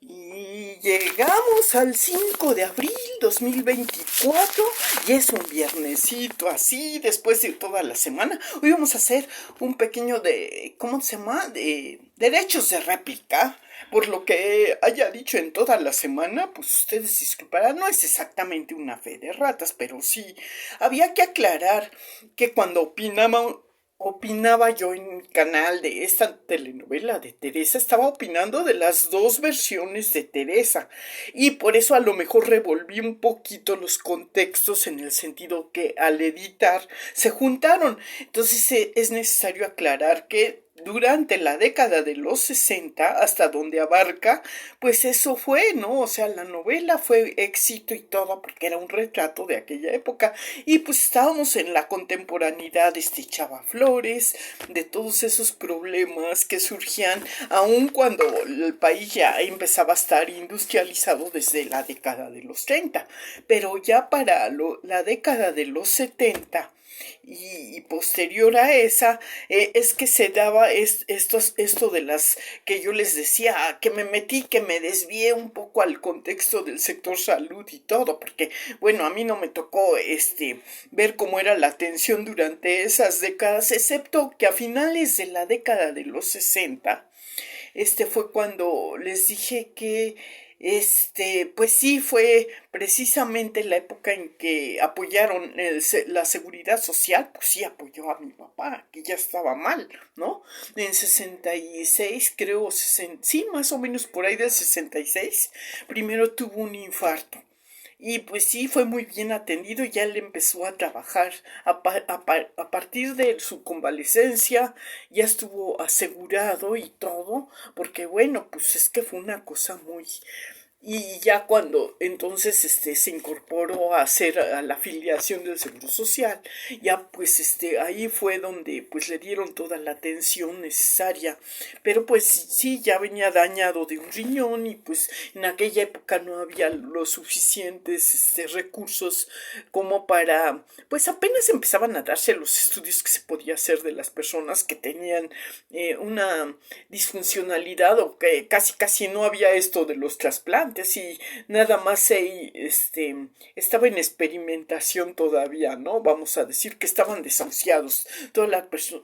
Y llegamos al 5 de abril 2024 y es un viernesito así, después de toda la semana. Hoy vamos a hacer un pequeño ¿cómo se llama? De derechos de réplica. Por lo que haya dicho en toda la semana, pues ustedes disculparán, no es exactamente una fe de ratas, pero sí había que aclarar que cuando opinaba yo en el canal de esta telenovela de Teresa, estaba opinando de las dos versiones de Teresa y por eso a lo mejor revolví un poquito los contextos en el sentido que al editar se juntaron. Entonces es necesario aclarar que durante la década de los 60 hasta donde abarca, pues eso fue, ¿no? O sea, la novela fue éxito y todo porque era un retrato de aquella época y pues estábamos en la contemporaneidad de este Chava Flores, de todos esos problemas que surgían aun cuando el país ya empezaba a estar industrializado desde la década de los 30, pero ya para la década de los 70 y posterior a esa es que se daba esto de las que yo les decía, que me metí, que me desvié un poco al contexto del sector salud y todo, porque bueno, a mí no me tocó ver cómo era la atención durante esas décadas, excepto que a finales de la década de los 60 fue cuando les dije que pues sí, fue precisamente la época en que apoyaron la seguridad social, pues sí apoyó a mi papá, que ya estaba mal, ¿no? En 66, creo, sí, más o menos por ahí del 66, primero tuvo un infarto. Y pues sí, fue muy bien atendido, ya él empezó a trabajar a partir de su convalecencia, ya estuvo asegurado y todo, porque bueno, pues es que fue una cosa muy, y ya cuando entonces se incorporó a hacer a la afiliación del Seguro Social, ya pues ahí fue donde pues le dieron toda la atención necesaria. Pero pues sí, ya venía dañado de un riñón y pues en aquella época no había los suficientes recursos como para, pues apenas empezaban a darse los estudios que se podía hacer de las personas que tenían una disfuncionalidad o que casi no había esto de los trasplantes y nada más estaba en experimentación todavía, ¿no? Vamos a decir que estaban desahuciados todas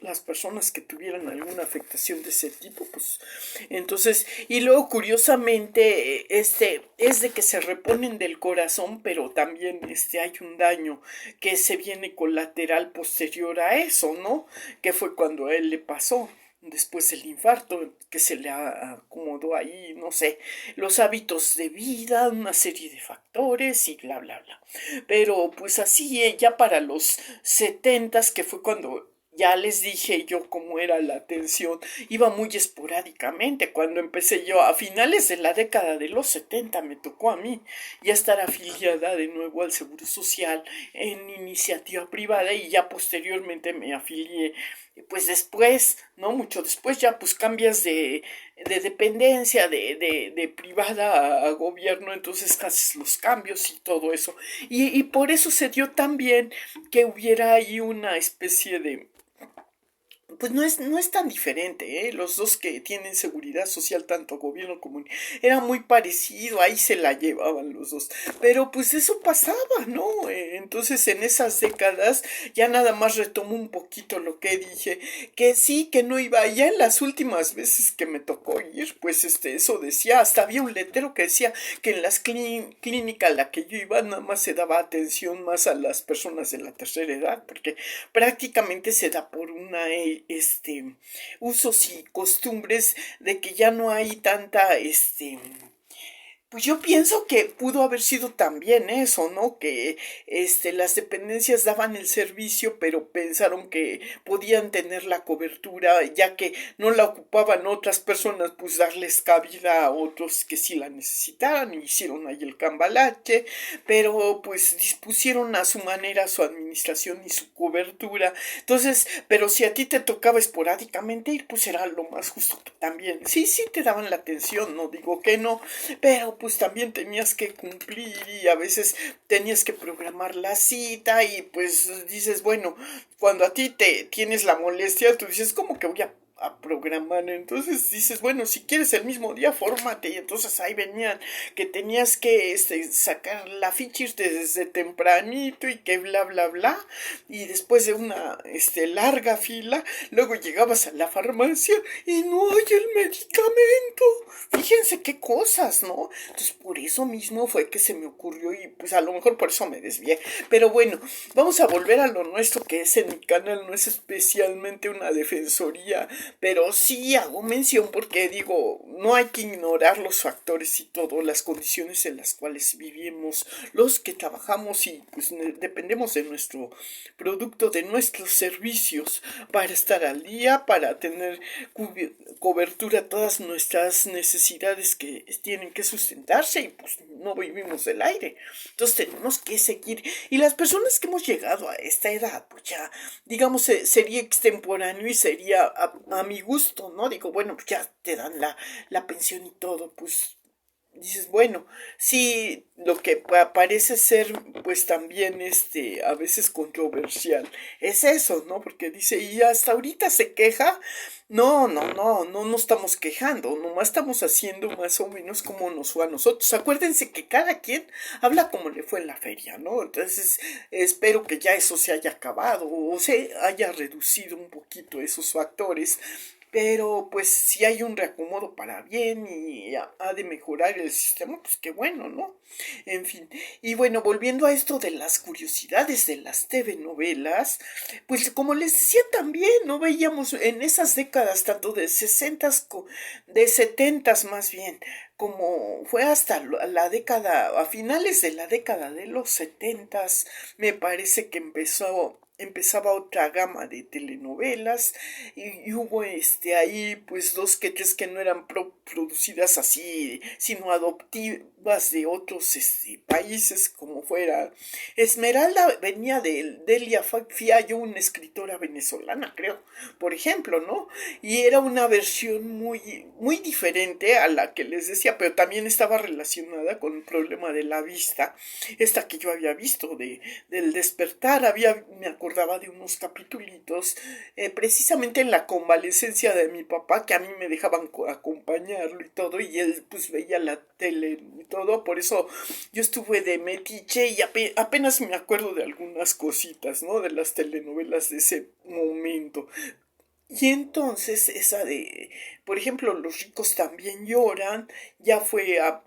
las personas que tuvieran alguna afectación de ese tipo, pues entonces, y luego curiosamente, es de que se reponen del corazón, pero también hay un daño que se viene colateral posterior a eso, ¿no? Que fue cuando a él le pasó después del infarto, que se le acomodó ahí, no sé, los hábitos de vida, una serie de factores y bla, bla, bla. Pero pues así, ya para los 70, que fue cuando ya les dije yo cómo era la atención, iba muy esporádicamente. Cuando empecé yo a finales de la década de los 70 me tocó a mí ya estar afiliada de nuevo al Seguro Social en iniciativa privada y ya posteriormente me afilié pues después, ¿no? Mucho después ya pues cambias de dependencia de privada a gobierno, entonces haces los cambios y todo eso. Y por eso se dio también que hubiera ahí una especie de pues no es tan diferente, ¿eh? Los dos que tienen seguridad social, tanto gobierno como... Era muy parecido, ahí se la llevaban los dos. Pero pues eso pasaba, ¿no? Entonces en esas décadas ya nada más retomo un poquito lo que dije, que sí, que no iba. Ya en las últimas veces que me tocó ir, pues eso decía, hasta había un letrero que decía que en las clínicas a la que yo iba nada más se daba atención más a las personas de la tercera edad, porque prácticamente se da por una usos y costumbres de que ya no hay tanta pues yo pienso que pudo haber sido también eso, ¿no? Que las dependencias daban el servicio, pero pensaron que podían tener la cobertura, ya que no la ocupaban otras personas, pues darles cabida a otros que sí la necesitaran, y hicieron ahí el cambalache, pero pues dispusieron a su manera su administración y su cobertura. Entonces, pero si a ti te tocaba esporádicamente ir, pues era lo más justo que también. Sí te daban la atención, no digo que no, pero pues también tenías que cumplir y a veces tenías que programar la cita y pues dices, bueno, cuando a ti te tienes la molestia, tú dices, ¿cómo que voy a programar. Entonces dices, bueno, si quieres el mismo día, fórmate. Y entonces ahí venían que tenías que sacar la ficha desde tempranito y que bla, bla, bla. Y después de una larga fila, luego llegabas a la farmacia y no hay el medicamento. Fíjense qué cosas, ¿no? Entonces por eso mismo fue que se me ocurrió y pues a lo mejor por eso me desvié. Pero bueno, vamos a volver a lo nuestro, que es en mi canal. No es especialmente una defensoría, pero sí hago mención porque digo, no hay que ignorar los factores y todo, las condiciones en las cuales vivimos, los que trabajamos y pues dependemos de nuestro producto, de nuestros servicios para estar al día, para tener cobertura a todas nuestras necesidades que tienen que sustentarse y pues no vivimos del aire. Entonces tenemos que seguir. Y las personas que hemos llegado a esta edad, pues ya, digamos, sería extemporáneo y sería a mi gusto, ¿no? Digo, bueno, pues ya te dan la pensión y todo, pues dices, bueno, sí, lo que parece ser, pues también, a veces controversial, es eso, ¿no? Porque dice, y hasta ahorita se queja. No, no, no, no nos estamos quejando, nomás estamos haciendo más o menos como nos fue a nosotros. Acuérdense que cada quien habla como le fue en la feria, ¿no? Entonces, espero que ya eso se haya acabado o se haya reducido un poquito esos factores, pero pues si hay un reacomodo para bien y ha de mejorar el sistema, pues qué bueno, ¿no? En fin, y bueno, volviendo a esto de las curiosidades de las TV novelas, pues como les decía también, no veíamos en esas décadas tanto de 60, de 70 más bien, como fue hasta la década, a finales de la década de los 70, me parece que empezaba otra gama de telenovelas y hubo ahí pues dos que tres que no eran producidas así sino adoptivas de otros países, como fuera Esmeralda. Venía de Delia Fiallo, una escritora venezolana, creo, por ejemplo, ¿no? Y era una versión muy muy diferente a la que les decía, pero también estaba relacionada con el problema de la vista, esta que yo había visto del despertar. Me acordaba de unos capitulitos, precisamente en la convalecencia de mi papá, que a mí me dejaban acompañarlo y todo, y él pues veía la tele y todo. Por eso yo estuve de metiche y apenas me acuerdo de algunas cositas, ¿no? De las telenovelas de ese momento. Y entonces esa de, por ejemplo, Los ricos también lloran, ya fue a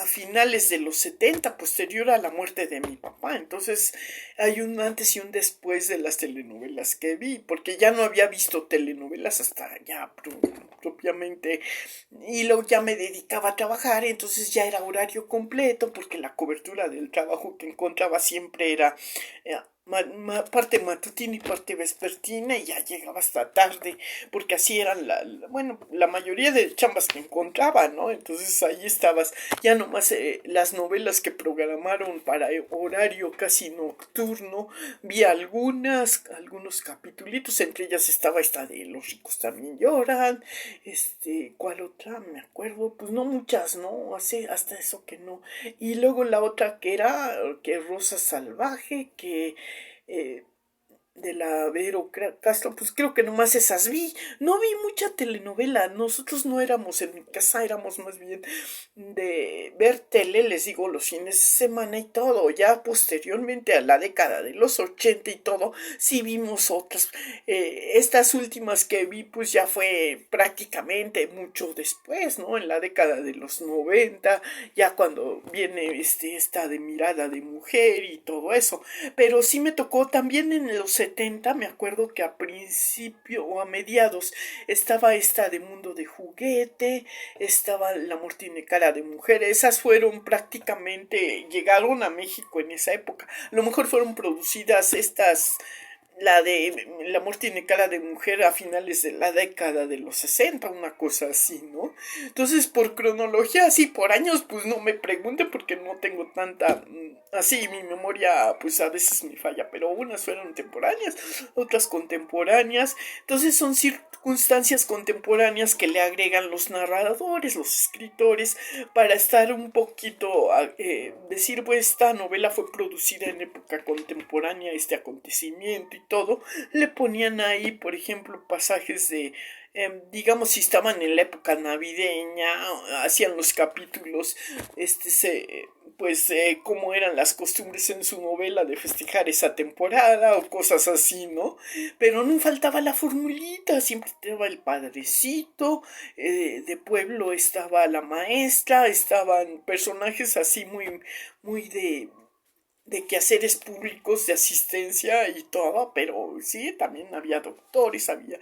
finales de los 70, posterior a la muerte de mi papá. Entonces hay un antes y un después de las telenovelas que vi, porque ya no había visto telenovelas hasta ya propiamente, y luego ya me dedicaba a trabajar, entonces ya era horario completo, porque la cobertura del trabajo que encontraba siempre era eh, parte matutina y parte vespertina, y ya llegaba hasta tarde, porque así eran bueno, la mayoría de chambas que encontraba, ¿no? Entonces ahí estabas, ya nomás las novelas que programaron para horario casi nocturno, vi algunos capitulitos, entre ellas estaba esta de Los ricos también lloran, ¿cuál otra? Me acuerdo, pues no muchas, ¿no? Así, hasta eso que no. Y luego la otra que era, que Rosa Salvaje, que eh, de la Vero Castro, pues creo que nomás esas vi. No vi mucha telenovela. Nosotros no éramos, en mi casa éramos más bien de ver tele, les digo, los fines de semana y todo. Ya posteriormente a la década de los 80 y todo, sí vimos otras. Estas últimas que vi, pues ya fue prácticamente mucho después, ¿no? En la década de los 90, ya cuando viene esta de Mirada de Mujer y todo eso. Pero sí me tocó también en los 70, me acuerdo que a principio o a mediados estaba esta de Mundo de Juguete, estaba La amor tiene cara de mujer. Esas fueron prácticamente, llegaron a México en esa época. A lo mejor fueron producidas estas, la de El amor tiene cara de mujer, a finales de la década de los 60, una cosa así, ¿no? Entonces, por cronología, así por años, pues no me pregunte porque no tengo tanta, así mi memoria pues a veces me falla, pero unas fueron temporáneas, otras contemporáneas. Entonces son circunstancias contemporáneas que le agregan los narradores, los escritores, para estar un poquito, decir, pues esta novela fue producida en época contemporánea a este acontecimiento y todo. Le ponían ahí, por ejemplo, pasajes de digamos, si estaban en la época navideña, hacían los capítulos, pues, cómo eran las costumbres en su novela de festejar esa temporada o cosas así, ¿no? Pero no faltaba la formulita, siempre estaba el padrecito, de pueblo estaba la maestra, estaban personajes así muy de quehaceres públicos, de asistencia y todo, pero sí, también había doctores, había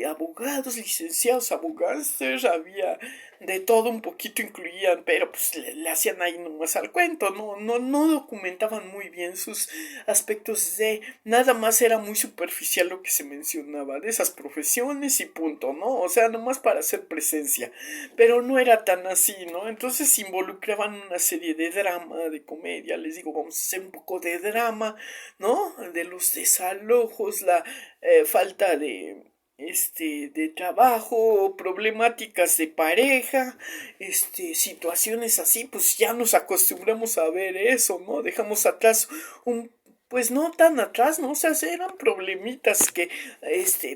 abogados, licenciados, abogados, había de todo un poquito incluían, pero pues le hacían ahí nomás al cuento, no documentaban muy bien sus aspectos de, nada más era muy superficial lo que se mencionaba de esas profesiones y punto, ¿no? O sea, nomás para hacer presencia, pero no era tan así, ¿no? Entonces involucraban una serie de drama, de comedia, les digo, vamos a hacer un poco de drama, ¿no? De los desalojos, la falta de trabajo, problemáticas de pareja, situaciones así, pues ya nos acostumbramos a ver eso, ¿no? Dejamos atrás un pues no tan atrás, ¿no? O sea, eran problemitas que,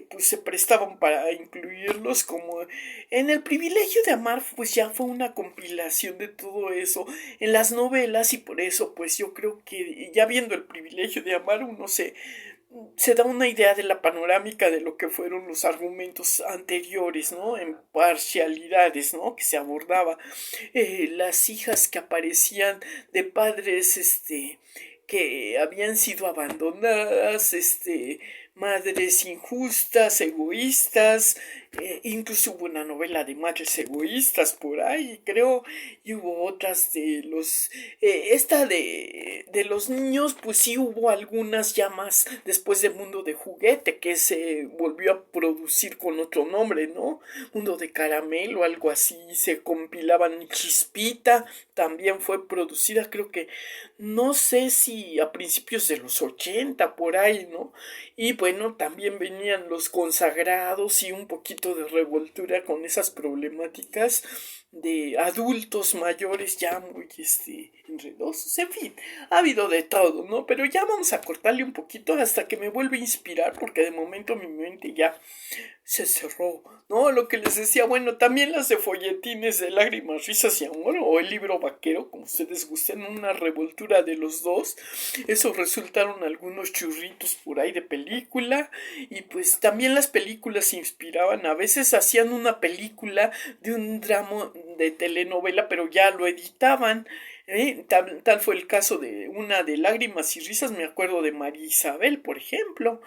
pues se prestaban para incluirlos como en el privilegio de amar, pues ya fue una compilación de todo eso en las novelas y por eso, pues yo creo que ya viendo el privilegio de amar, uno se da una idea de la panorámica de lo que fueron los argumentos anteriores, ¿no? En parcialidades, ¿no? Que se abordaba. Las hijas que aparecían de padres, que habían sido abandonadas, madres injustas, egoístas, incluso hubo una novela de madres egoístas por ahí, creo, y hubo otras de los, esta de los niños, pues sí hubo algunas ya más después de Mundo de Juguete, que se volvió a producir con otro nombre, ¿no? Mundo de Caramelo, algo así, se compilaban Chispita, también fue producida, creo que, no sé si a principios de los 80 por ahí, ¿no? Y bueno, también venían los consagrados y un poquito de revoltura con esas problemáticas de adultos mayores ya muy enredosos, en fin, ha habido de todo, ¿no? Pero ya vamos a cortarle un poquito hasta que me vuelva a inspirar, porque de momento mi mente ya se cerró, ¿no? Lo que les decía, bueno, también las de folletines de lágrimas, risas y amor, o el libro vaquero, como ustedes gusten, una revoltura de los dos. Eso resultaron algunos churritos por ahí de película, y pues también las películas se inspiraban, a veces hacían una película de un drama de telenovela, pero ya lo editaban. Tal fue el caso de una de Lágrimas y Risas, me acuerdo de María Isabel, por ejemplo,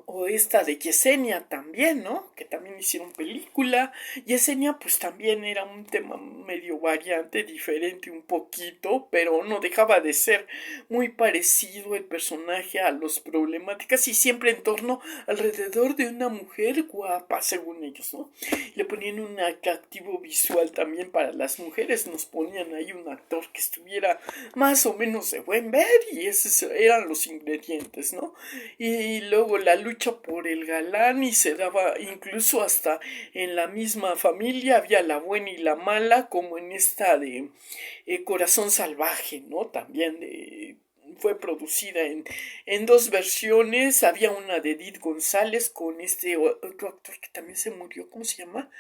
o esta de Yesenia también, ¿no? Que también hicieron película. Yesenia pues también era un tema medio variante, diferente un poquito, pero no dejaba de ser muy parecido el personaje a las problemáticas y siempre en torno alrededor de una mujer guapa, según ellos, ¿no? Le ponían un atractivo visual también para las mujeres, nos ponían ahí un actor que estuviera más o menos de buen ver y esos eran los ingredientes, ¿no? Y luego la lucha por el galán y se daba incluso hasta en la misma familia había la buena y la mala, como en esta de Corazón Salvaje, ¿no? También fue producida en dos versiones. Había una de Edith González con otro actor que también se murió, ¿cómo se llama?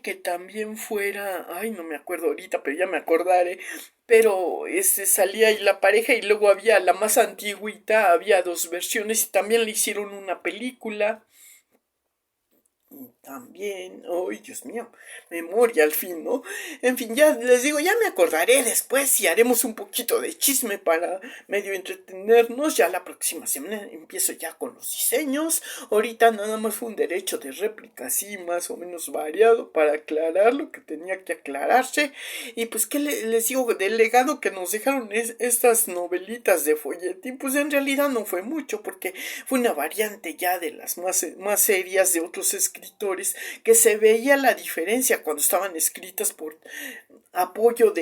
Que también fuera, ay, no me acuerdo ahorita, pero ya me acordaré, pero salía ahí la pareja y luego había la más antigüita, había dos versiones y también le hicieron una película. También, ay, Dios mío, memoria al fin, ¿no? En fin, ya les digo, ya me acordaré después y haremos un poquito de chisme para medio entretenernos. Ya la próxima semana empiezo ya con los diseños. Ahorita nada más fue un derecho de réplica así, más o menos variado para aclarar lo que tenía que aclararse. Y pues, ¿qué les digo? Del legado que nos dejaron estas novelitas de folletín, pues en realidad no fue mucho, porque fue una variante ya de las más serias de otros escritores que se veía la diferencia cuando estaban escritas por apoyo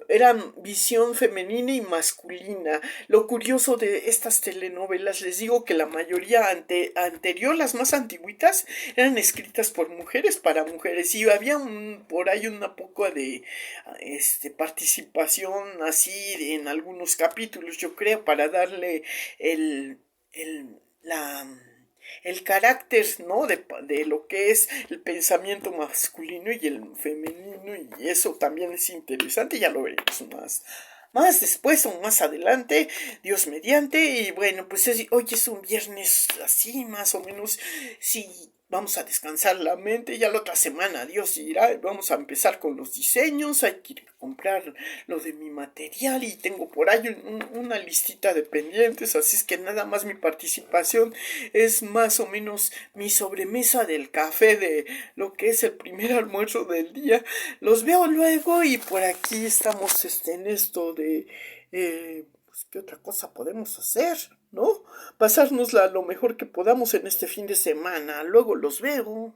eran visión femenina y masculina. Lo curioso de estas telenovelas, les digo que la mayoría anterior, las más antiguitas, eran escritas por mujeres para mujeres y había por ahí una poco de participación así en algunos capítulos, yo creo, para darle el la el carácter, ¿no? De lo que es el pensamiento masculino y el femenino, y eso también es interesante, ya lo veremos más después o más adelante, Dios mediante, y bueno, pues hoy es un viernes así, más o menos, sí, vamos a descansar la mente, ya la otra semana, Dios irá, vamos a empezar con los diseños, hay que ir a comprar lo de mi material y tengo por ahí una listita de pendientes, así es que nada más mi participación es más o menos mi sobremesa del café de lo que es el primer almuerzo del día. Los veo luego y por aquí estamos en esto de pues qué otra cosa podemos hacer, ¿no? Pasárnosla lo mejor que podamos en este fin de semana. Luego los veo.